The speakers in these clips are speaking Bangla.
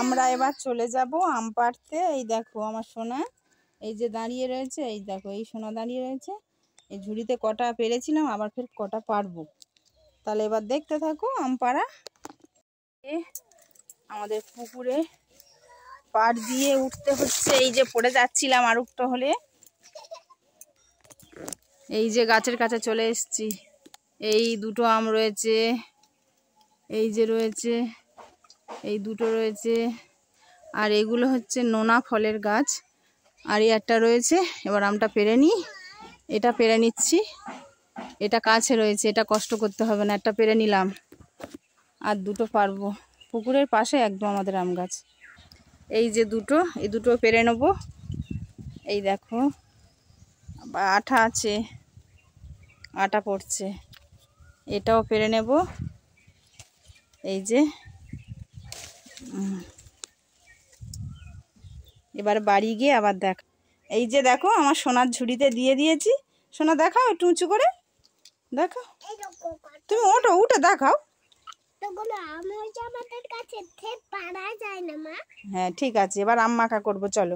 আমরা এবার চলে যাব আম পাড়তে। এই দেখো আমার সোনা এই যে দাঁড়িয়ে রয়েছে, এই দেখো এই সোনা দাঁড়িয়ে রয়েছে। এই ঝুড়িতে কটা পেরেছিলাম, আবার ফের কটা পারবো। তাহলে এবার দেখতে থাকো আম পাড়া। আমাদের পুকুরে পাড় দিয়ে উঠতে হচ্ছে। এই যে পড়ে যাচ্ছিলাম আর উঠতে হলে। এই যে গাছের কাছে চলে এসেছি। এই দুটো আম রয়েছে, এই যে রয়েছে, এই দুটো রয়েছে। আর এগুলো হচ্ছে নোনা ফলের গাছ। আর এই একটা রয়েছে। এবার আমটা পেরে নিই। এটা পেরে নিচ্ছি। এটা কাছে রয়েছে, এটা কষ্ট করতে হবে না। একটা পেরে নিলাম, আর দুটো পারবো। পুকুরের পাশে একদম আমাদের আম গাছ। এই যে দুটো, এই দুটো পেরে নেব। এই দেখো আঠা আছে, আটা পড়ছে। এটাও পেরে নেব। এই যে এবার বাড়ি গিয়ে আবার দেখ। এই যে দেখো আমার সোনার ঝুড়িতে দিয়ে দিয়েছি। সোনা দেখাও একটু উঁচু করে দেখাও। তুমি ওটা উঠে দেখাও। হ্যাঁ ঠিক আছে, এবার আম মাখা করবো, চলো।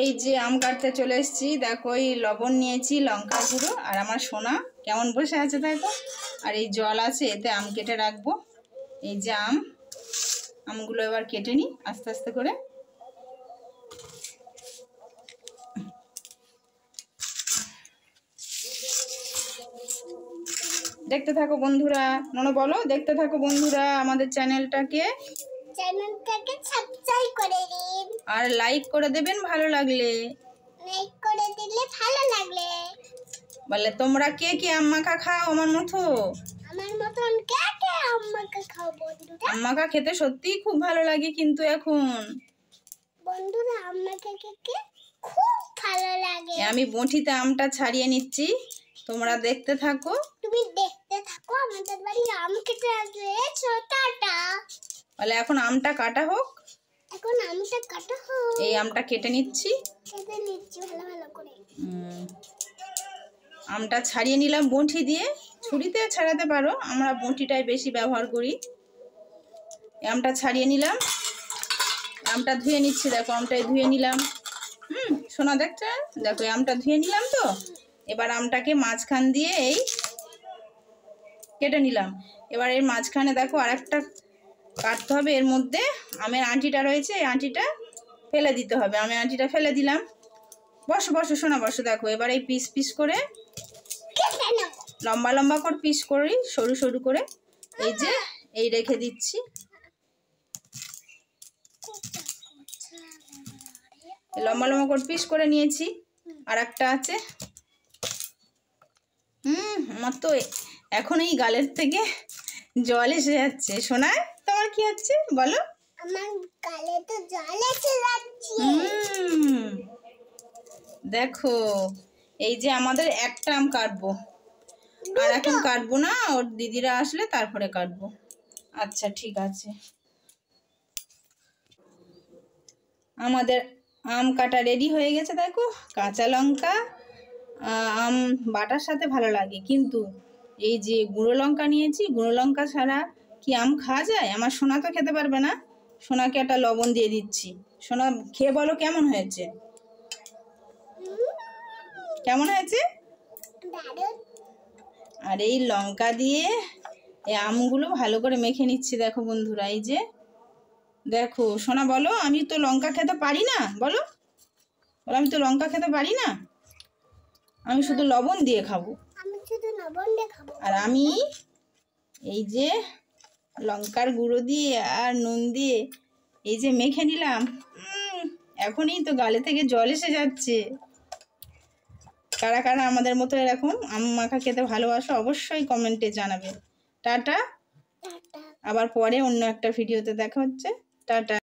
এই যে আম কাটতে চলে এসেছি। দেখো এই লবণ নিয়েছি, লঙ্কা গুঁড়ো, আর আমার সোনা কেমন বসে আছে দেখো। আর এই জল আছে, এতে আম কেটে রাখবো। এই যে আমগুলো এবার কেটে নিই আস্তে আস্তে করে। দেখতে থাকো বন্ধুরা। মনে বলো, দেখতে থাকো বন্ধুরা আমাদের চ্যানেলটাকে সাবস্ক্রাইব করে দিন, আর লাইক করে দেবেন ভালো লাগলে। লাইক করে দিলে ভালো লাগলে। বলে তোমরা কে কে আম মাখা খাও আমার মতো? আমার মতন কে কে আম মাখা খাও বন্ধুরা? আম মাখা খেতে সত্যিই খুব ভালো লাগে কিন্তু এখন বন্ধুরা আম মাখা খেতে খুব ভালো লাগে। আমি বঁটিতে আমটা ছাড়িয়ে নিচ্ছি, তোমরা দেখতে থাকো। তুমি দেখতে থাকো, আমাদের বাড়ি আম কেটে আসবে। টাটা। বলে এখন আমটা কাটা হোক। এখন আমটা কাটা হোক। এই আমটা কেটে নিচ্ছি, ভালো ভালো করে। আমটা ছাড়িয়ে নিলাম বঁটি দিয়ে। ছুরিতে ছাড়াতে পারো, আমরা বঁটিটাই বেশি ব্যবহার করি। আমটা ছাড়িয়ে নিলাম, আমটা ধুয়ে নিচ্ছি। দেখো আমটাই ধুয়ে নিলাম। সোনা দেখছে, দেখো আমটা ধুয়ে নিলাম তো। এবার আমটাকে মাঝখান দিয়ে এই কেটে নিলাম। এবার এর মাঝখানে দেখো আরেকটা কাটতে হবে। এর মধ্যে আমের আঁটিটা রয়েছে, এই আঁটিটা ফেলে দিতে হবে। আমের আঁটিটা ফেলে দিলাম। বসো বসো সোনা বসো। দেখো এবার এই পিস পিস করে লম্বা লম্বা করে পিস করি, সরু সরু করে। এই যে এই রেখে দিচ্ছি। লম্বা লম্বা করে পিস করে নিয়েছি। আর একটা আছে। আমার তো এখন এই গালের থেকে জল এসে যাচ্ছে। সোনায় তোমার কি হচ্ছে বলো? আমার গালে তো জল এসে যাচ্ছে। দেখো এই যে আমাদের একটা আম কাটবো, আর এখন কাটবো না, ওর দিদিরা আসলে তারপরে কাটবো। আচ্ছা ঠিক আছে। আমাদের আম কাটা রেডি হয়ে গেছে। দেখো কাঁচা লঙ্কা আম বাটার সাথে ভালো লাগে, কিন্তু এই যে গুঁড়ো লঙ্কা নিয়েছি, গুঁড়ো লঙ্কা ছাড়া কি আম খাওয়া যায়? আমার সোনা তো খেতে পারবে না। সোনাকে একটা লবণ দিয়ে দিচ্ছি। সোনা খেয়ে বলো কেমন হয়েছে? কেমন হয়েছে? আর এই লঙ্কা দিয়ে এই আমগুলো ভালো করে মেখে নিচ্ছি। দেখো বন্ধুরা এই যে দেখো। সোনা বলো আমি তো লঙ্কা খেতে পারি না। বলো বলো আমি তো লঙ্কা খেতে পারি না, আমি শুধু লবণ দিয়ে খাবো। আর আমি এই যে লঙ্কার গুঁড়ো দিয়ে আর নুন দিয়ে এই যে মেখে নিলাম। এখনই তো গালে থেকে জল এসে যাচ্ছে। কারা কারা আমাদের মতো এরকম আম মাখা খেতে ভালোবাসো অবশ্যই কমেন্টে জানাবে। টাটা। আবার পরে অন্য একটা ভিডিওতে দেখা হচ্ছে। টাটা।